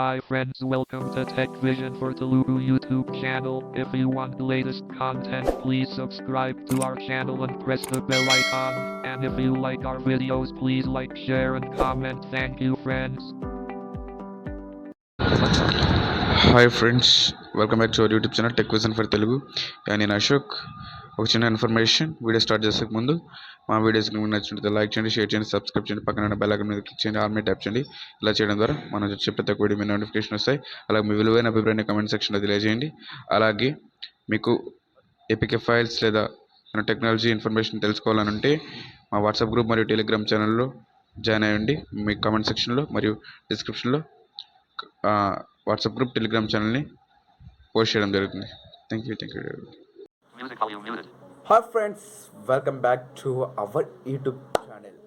Hi friends, welcome to Tech Vision for Telugu YouTube channel. If you want the latest content, please subscribe to our channel and press the bell icon. And if you like our videos, please like, share and comment. Thank you friends. Hi friends, welcome back to our YouTube channel tech vision for Telugu. నేను అశోక్. ఒక చిన్న information, video start చేసే ముందు మా వీడియోస్కి మీకు నచ్చినట్లయితే like చేయండి, షేర్ చేయండి, సబ్స్క్రైబ్ చేయండి, పక్కన ఉన్న బెల్ ఐకాన్ మీద క్లిక్ చేయండి, ఆల్ మీద ట్యాప్ చేయండి. ఇలా చేయడం ద్వారా మనం చెప్పే ప్రతి వీడియో మీ నోటిఫికేషన్ వస్తాయి. అలాగే మీ విలువైన అభిప్రాయాన్ని కామెంట్ సెక్షన్లో తెలియజేయండి. అలాగే మీకు ఏపీకే ఫైల్స్ లేదా టెక్నాలజీ ఇన్ఫర్మేషన్ తెలుసుకోవాలనుంటే మా వాట్సాప్ గ్రూప్ మరియు టెలిగ్రామ్ ఛానల్లో జాయిన్ అయ్యండి. మీ కామెంట్ సెక్షన్లో మరియు డిస్క్రిప్షన్లో వాట్సాప్ గ్రూప్ టెలిగ్రామ్ ఛానల్ని పోస్ట్ చేయడం జరుగుతుంది. Thank you. Hi friends, welcome back to our YouTube channel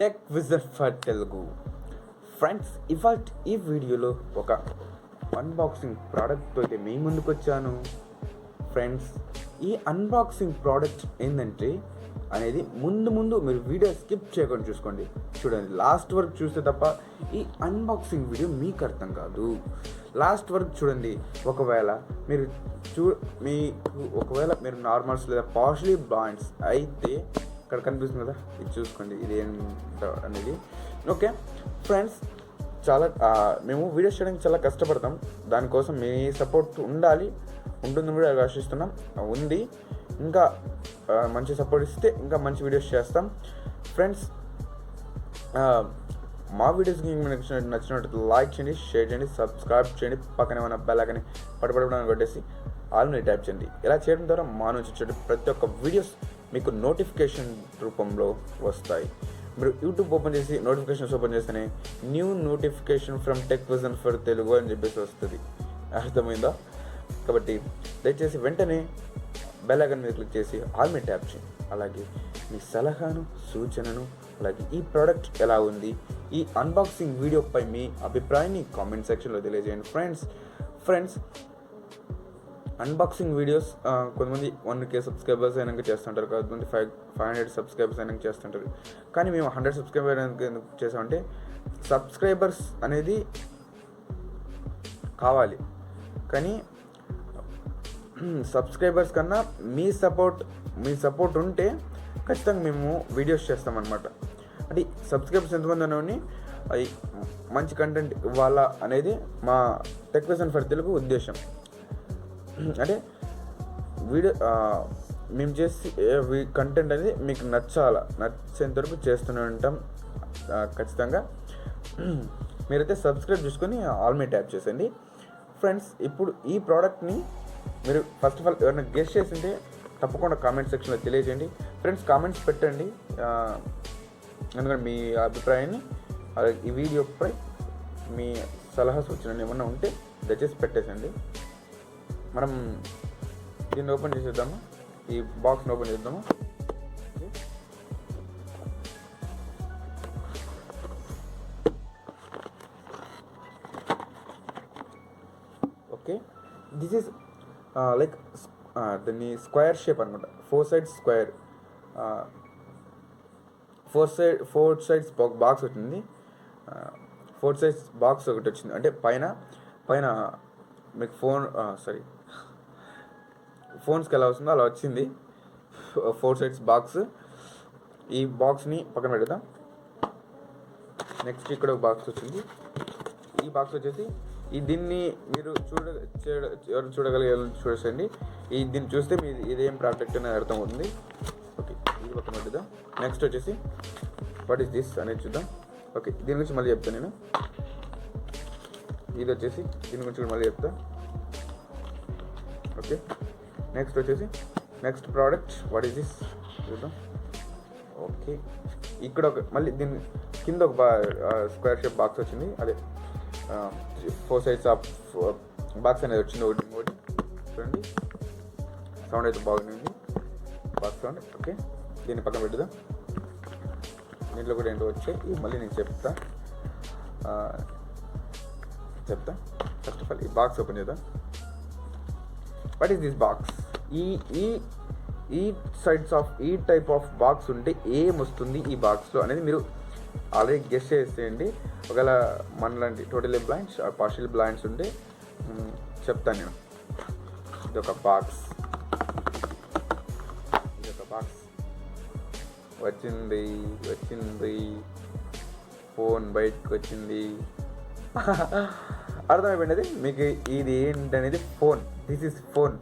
tech vision for Telugu. Friends, ఇవాళ ఈ వీడియోలో ఒక అన్బాక్సింగ్ ప్రోడక్ట్తో అయితే మీ ముందుకు వచ్చాను. ఫ్రెండ్స్, ఈ అన్బాక్సింగ్ ప్రోడక్ట్ ఏంటంటే అనేది ముందు మీరు వీడియో స్కిప్ చేయకుండా చూడండి. లాస్ట్ వరకు చూస్తే తప్ప ఈ అన్బాక్సింగ్ వీడియో మీకు అర్థం కాదు. లాస్ట్ వరకు చూడండి. ఒకవేళ మీరు నార్మల్స్ లేదా పార్షలీ బ్లైండ్స్ అయితే ఇక్కడ కనిపిస్తుంది కదా, ఇది చూసుకోండి, ఇది ఏంట అనేది. ఓకే ఫ్రెండ్స్, మేము వీడియోస్ చేయడానికి చాలా కష్టపడతాం. దానికోసం మీ సపోర్ట్ ఉంటుంది కూడా ఆశిస్తున్నాం. ఉంది, ఇంకా మంచి సపోర్ట్ ఇస్తే ఇంకా మంచి వీడియోస్ చేస్తాం. ఫ్రెండ్స్, మా వీడియోస్కి మీకు నచ్చినట్టు లైక్ చేయండి, షేర్ చేయండి, సబ్స్క్రైబ్ చేయండి, పక్కనే ఉన్న బెల్ ఐకాన్ని పడపడడానికి కొట్టేసి ఆల్ మీద ట్యాప్ చేయండి. ఇలా చేయడం ద్వారా మా నుంచి వచ్చే ప్రతి ఒక్క వీడియోస్ మీకు నోటిఫికేషన్ రూపంలో వస్తాయి. మీరు యూట్యూబ్ ఓపెన్ చేసి నోటిఫికేషన్స్ ఓపెన్ చేస్తేనే new notification from tech vision for Telugu అని చెప్పేసి వస్తుంది. అర్థమైందా? కాబట్టి దయచేసి వెంటనే బెల్ ఐకాన్ మీద క్లిక్ చేసి ఆల్ మీద ట్యాప్ చేయండి. అలాగే మీ సలహాను, సూచనను, అలాగే ఈ ప్రోడక్ట్ ఎలా ఉంది, ఈ అన్బాక్సింగ్ వీడియోపై మీ అభిప్రాయాన్ని కామెంట్ సెక్షన్లో తెలియజేయండి. ఫ్రెండ్స్, అన్బాక్సింగ్ వీడియోస్ కొంతమంది 1K సబ్స్క్రైబర్స్ అయినాక చేస్తుంటారు, కొంతమంది 500 సబ్స్క్రైబర్స్ అయినాక చేస్తుంటారు. కానీ మేము 100 సబ్స్క్రైబర్ ఎందుకు చేసామంటే సబ్స్క్రైబర్స్ అనేది కావాలి, కానీ సబ్స్క్రైబర్స్ కన్నా మీ సపోర్ట్ ఉంటే ఖచ్చితంగా మేము వీడియోస్ చేస్తామన్నమాట. అంటే సబ్స్క్రైబర్స్ ఎంతమంది అనేవి మంచి కంటెంట్ ఇవ్వాలా అనేది మా టెక్ విజన్ ఫర్ తెలుగు ఉద్దేశం. అంటే వీడియో మేము చేసి కంటెంట్ అనేది మీకు నచ్చేంత వరకు చేస్తూనే ఉంటాం ఖచ్చితంగా. మీరైతే సబ్స్క్రైబ్ చేసుకొని ఆల్ మీ ట్యాప్ చేసేయండి. ఫ్రెండ్స్, ఇప్పుడు ఈ ప్రోడక్ట్ని మీరు ఫస్ట్ ఆఫ్ ఆల్ ఎవరైనా గెస్ చేసింటే తప్పకుండా కామెంట్ సెక్షన్లో తెలియజేయండి. ఫ్రెండ్స్, కామెంట్స్ పెట్టండి, ఎందుకంటే మీ అభిప్రాయాన్ని ఈ వీడియోపై మీ సలహా సూచనలు ఏమన్నా ఉంటే దయచేసి పెట్టేసండి. మనం దీన్ని ఓపెన్ చేసేద్దాము, ఈ బాక్స్ని ఓపెన్ చేద్దాము. ఓకే, దిస్ ఈజ్ లైక్ దాన్ని స్క్వేర్ షేప్ అనమాట. 4 sides స్క్వేర్, 4 sides బాక్స్ వచ్చింది. 4 sides బాక్స్ ఒకటి వచ్చింది. అంటే పైన మీకు ఫోన్స్కి ఎలా వస్తుందో అలా వచ్చింది 4 sides బాక్స్. ఈ బాక్స్ని పక్కన పెడదాం. నెక్స్ట్ ఇక్కడ ఒక బాక్స్ వచ్చింది. ఈ బాక్స్ వచ్చేసి దీన్ని మీరు ఎవరు చూడగలిగే చూడండి. దీన్ని చూస్తే ఇదేం ప్రోడక్ట్ అనేది అర్థమవుతుంది. ఓకే, ఇది పక్కన పెట్టుదాం. నెక్స్ట్ వచ్చేసి వాట్ ఈస్ దిస్ అనేది చూద్దాం. ఓకే, దీని గురించి మళ్ళీ చెప్తాను నేను. ఇది వచ్చేసి దీని గురించి కూడా మళ్ళీ చెప్తా. ఓకే, నెక్స్ట్ వచ్చేసి next product what is this చూద్దాం. ఓకే, ఇక్కడ మళ్ళీ దీని కింద ఒక స్క్వేర్ షేప్ బాక్స్ వచ్చింది. అదే 4 sides ఆఫ్ బాక్స్ అనేది వచ్చింది. ఒకటి చూడండి, సౌండ్ అయితే బాగుంది, బాక్స్ సౌండ్. ఓకే, దీన్ని పక్కన పెట్టుదాం. దీంట్లో కూడా ఏంటో వచ్చాయి, మళ్ళీ నేను చెప్తా. ఫస్ట్ ఆఫ్ ఆల్ ఈ బాక్స్ ఓపెన్ చేద్దాం. What is this box? ఈ సైడ్స్ ఆఫ్ ఈ టైప్ ఆఫ్ బాక్స్ ఉంటే ఏం వస్తుంది ఈ బాక్స్లో అనేది మీరు ఆల్రెడీ గెస్ట్ చేసేయండి. ఒకవేళ మనలాంటి టోటలీ బ్లైండ్స్ పార్షియల్ బ్లైండ్స్ ఉంటే చెప్తాను నేను. ఇదొక బాక్స్ వచ్చింది ఫోన్ బయటకు వచ్చింది. అర్థమైపోయింది మీకు ఇది ఏంటనేది. Phone, this is phone.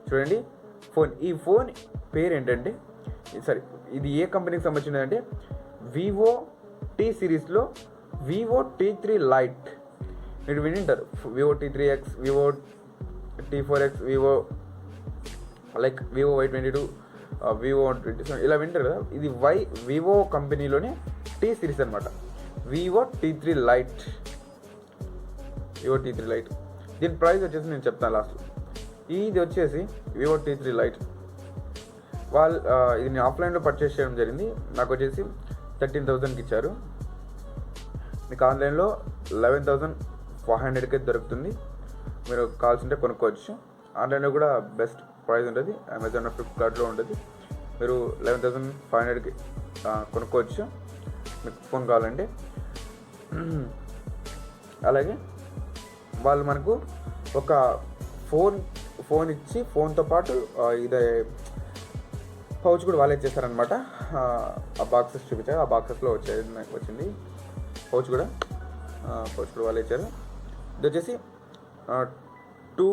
చూడండి ఫోన్. ఈ ఫోన్ పేరు ఏంటంటే, సారీ, ఇది ఏ కంపెనీకి సంబంధించింది అంటే వివో టీ సిరీస్లో వివో T3 లైట్. మీరు వినింటారు Vivo T3X, Vivo T4X, Vivo like Vivo Y22, Vivo 27 ఇలా వింటారు కదా. ఇది వివో కంపెనీలోనే టీ సిరీస్ అనమాట. Vivo T3 lite, Vivo T3 lite. దీని ప్రైస్ వచ్చేసి నేను చెప్తాను లాస్ట్లో. ఇది వచ్చేసి వివో T3 లైట్. ఇది నేను ఆఫ్లైన్లో పర్చేస్ చేయడం జరిగింది. నాకు వచ్చేసి 13,000కి ఇచ్చారు. మీకు ఆన్లైన్లో 11,500కి దొరుకుతుంది. మీరు కావాల్సింటే కొనుక్కోవచ్చు. ఆన్లైన్లో కూడా బెస్ట్ ప్రైస్ ఉంటుంది. అమెజాన్, ఫ్లిప్కార్ట్లో ఉంటుంది. మీరు 11,500కి కొనుక్కోవచ్చు మీకు ఫోన్ కావాలంటే. అలాగే వాళ్ళు మనకు ఒక ఫోన్ ఇచ్చి ఫోన్తో పాటు ఇదే పౌచ్ కూడా వాళ్ళే ఇచ్చేస్తారనమాట. ఆ బాక్సెస్ చూపించారు, ఆ బాక్సెస్లో వచ్చింది పౌచ్ కూడా వాళ్ళే ఇచ్చారు. ఇది వచ్చేసి 2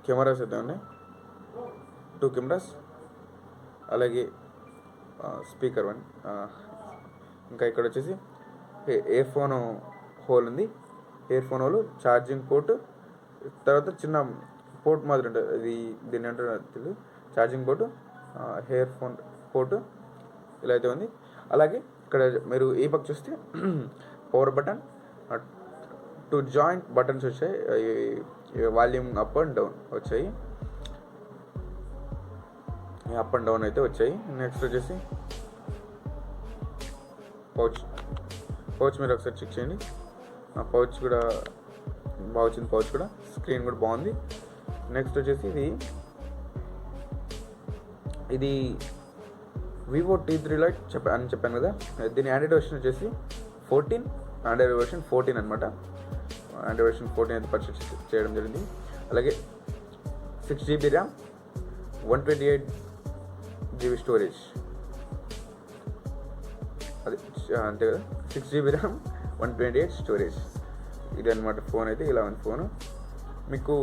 కెమెరాస్ అయితే ఉన్నాయి, 2 కెమెరాస్. అలాగే స్పీకర్ 1. ఇంకా ఇక్కడ వచ్చేసి ఇయర్ ఫోన్ హోల్ ఉంది. Year phone whole, charging port, తర్వాత చిన్న పోర్ట్ మాదిరి ఉంటుంది. దీన్ని అంటే తెలియదు. Charging port, year phone port ఇలా అయితే ఉంది. అలాగే ఇక్కడ మీరు ఈ పక్క చూస్తే పవర్ బటన్, 2 జాయింట్ బటన్స్ వచ్చాయి. వాల్యూమ్ అప్ అండ్ డౌన్ వచ్చాయి. అప్ అండ్ డౌన్ అయితే వచ్చాయి. నెక్స్ట్ వచ్చేసి పౌచ్ మీరు ఒకసారి చెక్ చేయండి. ఆ పౌచ్ కూడా బాగా వచ్చింది. పౌచ్ కూడా స్క్రీన్ కూడా బాగుంది. నెక్స్ట్ వచ్చేసి ఇది వివో T3 లైట్ చెప్పాను కదా. దీని ఆండ్రాయిడ్ వర్షన్ వచ్చేసి 14, ఆండ్రాయిడ్ వర్షన్ 14 అనమాట. ఆండ్రాయిడ్ వర్షన్ 14 అయితే పర్చేస్ చేయడం జరిగింది. అలాగే 6GB ర్యామ్, 128GB స్టోరేజ్. అది అంతే కదా, 6GB ర్యామ్, 128 స్టోరేజ్. ఇది అనమాట ఫోన్ అయితే. ఇలా ఉంది ఫోను. మీకు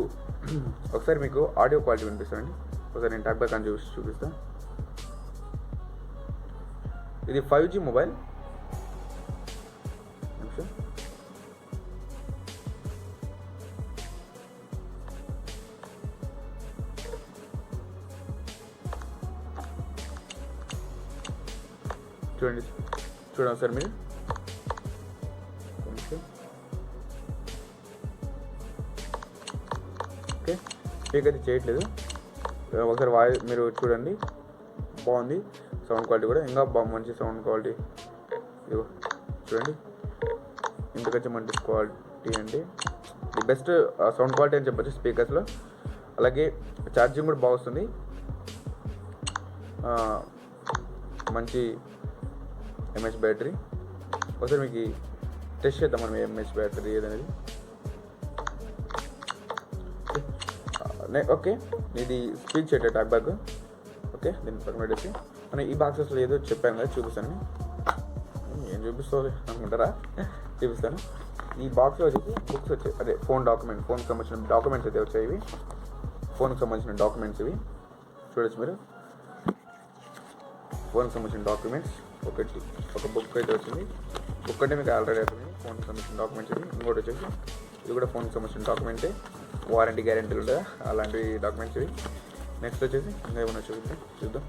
ఒకసారి మీకు ఆడియో క్వాలిటీ వినిపిస్తానండి. ఒకసారి నేను టాక్ బ్యాక్ అని చూపిస్తాను. ఇది 5G మొబైల్. చూడండి సార్ మీరు. ఓకే, స్పీక్ అయితే చేయట్లేదు. ఒకసారి వాయిస్ మీరు చూడండి, బాగుంది. సౌండ్ క్వాలిటీ కూడా ఇంకా మంచి సౌండ్ క్వాలిటీ. ఇదిగో చూడండి, ఇంతకొచ్చి మంచి క్వాలిటీ అండి. ది బెస్ట్ సౌండ్ క్వాలిటీ అని చెప్పొచ్చు స్పీకర్స్లో. అలాగే ఛార్జింగ్ కూడా బాగా వస్తుంది. మంచి ఎంహెచ్ బ్యాటరీ. ఒకసారి మీకు టెస్ట్ చేద్దాం మనం ఎంహెచ్ బ్యాటరీ ఏదనేది. ఓకే, ఇది స్పీక్ చేయట్లే టాక్ బ్యాక్. ఓకే, దీన్ని పక్కన పెట్టేసి మనం ఈ బాక్సెస్లో ఏదో చెప్పాను కదా, చూపిస్తాను. ఏం చూపిస్తుంది అనుకుంటారా? చూపిస్తాను. ఈ బాక్స్లో వచ్చేసి బుక్స్ వచ్చాయి, అదే ఫోన్కి సంబంధించిన డాక్యుమెంట్స్ అయితే వచ్చాయి. ఇవి ఫోన్కి సంబంధించిన డాక్యుమెంట్స్ ఇవి చూడొచ్చు మీరు. ఫోన్కి సంబంధించిన డాక్యుమెంట్స్ ఒక బుక్ అయితే వచ్చింది. బుక్ అంటే మీకు ఆల్రెడీ అవుతుంది. ఫోన్కి సంబంధించిన డాక్యుమెంట్స్ ఇవి. ఇంకోటి వచ్చేసి ఇది కూడా ఫోన్కి సంబంధించిన డాక్యుమెంటే, వారంటీ గ్యారెంటీలు ఉంటాయి అలాంటి డాక్యుమెంట్స్ ఇవి. నెక్స్ట్ వచ్చేసి ఇంకా ఏమైనా చూద్దాం.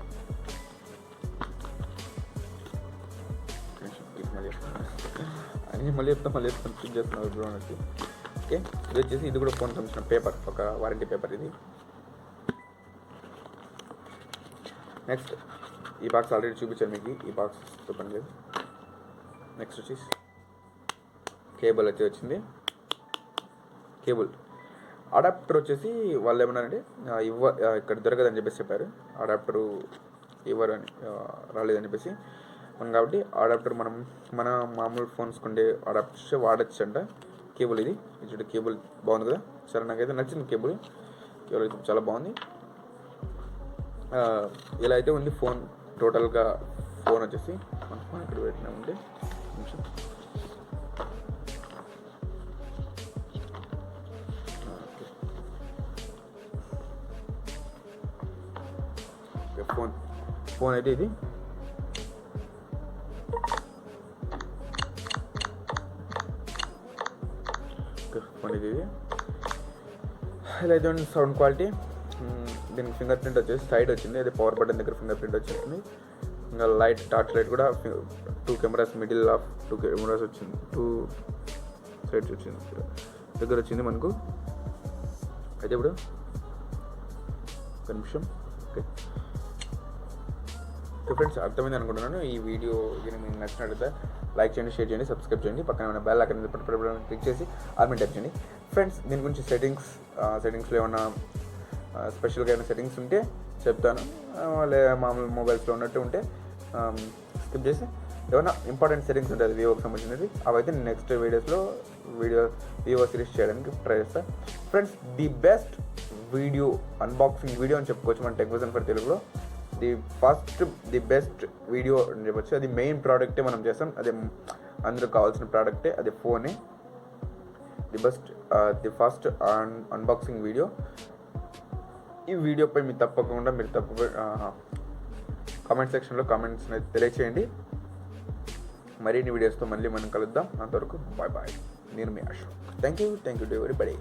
మళ్ళీ చెప్తాను చెక్ చేస్తున్నాను బ్రో అన్నట్టు. ఓకే, ఇది వచ్చేసి ఇది కూడా ఫోన్ సంబంధించిన పేపర్, ఒక వారంటీ పేపర్ ఇది. నెక్స్ట్ ఈ బాక్స్ ఆల్రెడీ చూపించాను మీకు. ఈ బాక్స్ చెప్పండి లేదు. నెక్స్ట్ వచ్చేసి కేబుల్ అయితే వచ్చింది. కేబుల్ అడాప్టర్ వచ్చేసి వాళ్ళు ఏమన్నారంటే ఇక్కడ దొరకదని చెప్పేసి చెప్పారు. అడాప్టరు ఇవ్వరు అని, రాలేదని చెప్పేసి. ఫోన్ కాబట్టి అడాప్టర్ మన మామూలు ఫోన్స్ కొండే అడాప్టర్ వాడచ్చు అంట. కేబుల్ ఇది చూడండి, కేబుల్ బాగుంది కదా, సరే నాకైతే నచ్చింది కేబుల్ అయితే చాలా బాగుంది. ఇలా అయితే ఉంది ఫోన్. టోటల్గా ఫోన్ వచ్చేసి మన ఫోన్ ఇక్కడ పెట్టినామంటే నిమిషం ఫోన్ అయితే ఇది ఫోన్ ఇది ఇలా అయితే సౌండ్ క్వాలిటీ. దీనికి ఫింగర్ ప్రింట్ వచ్చేసి సైడ్ వచ్చింది, అదే పవర్ బటన్ దగ్గర ఫింగర్ ప్రింట్ వచ్చేసింది. ఇంకా లైట్ టార్చ్ లైట్ కూడా 2 కెమెరాస్ మిడిల్ ఆఫ్ 2 కెమెరాస్ వచ్చింది, 2 సైడ్స్ వచ్చింది దగ్గర వచ్చింది మనకు. అయితే ఇప్పుడు ఒక నిమిషం. ఓకే ఫ్రెండ్స్, అర్థమైంది అనుకుంటున్నాను. ఈ వీడియో మీకు నచ్చినట్లయితే లైక్ చేయండి, షేర్ చేయండి, సబ్స్క్రైబ్ చేయండి, పక్కన ఉన్న బెల్ ఐకాన్ క్లిక్ చేసి ఆల్ టైప్ చేయండి. ఫ్రెండ్స్, దీని గురించి సెట్టింగ్స్లో ఏమన్నా స్పెషల్గా ఏమైనా సెట్టింగ్స్ ఉంటే చెప్తాను, లేదా మామూలు మొబైల్స్లో ఉన్నట్టు ఉంటే స్కిప్ చేసి ఏమైనా ఇంపార్టెంట్ సెట్టింగ్స్ ఉంటుంది వివోకి సంబంధించినది, అవైతే నేను నెక్స్ట్ వివో సిరీస్ చేయడానికి ట్రై చేస్తాను. Friends, the best video unboxing video అని చెప్పుకోవచ్చు మన టెక్ విజన్ ఫర్ తెలుగులో. ది బెస్ట్ వీడియో అని చెప్పచ్చు. అది మెయిన్ ప్రోడక్టే మనం చేస్తాం, అదే అందరూ కావాల్సిన ప్రోడక్టే, అది ఫోనే. The first unboxing video. ఈ వీడియోపై మీరు తప్పకుండా కామెంట్ సెక్షన్లో కామెంట్స్ తెలియచేయండి. మరిన్ని వీడియోస్తో మళ్ళీ మనం కలుద్దాం. అంతవరకు బాయ్. నేను మీ Ashok. Thank you to everybody.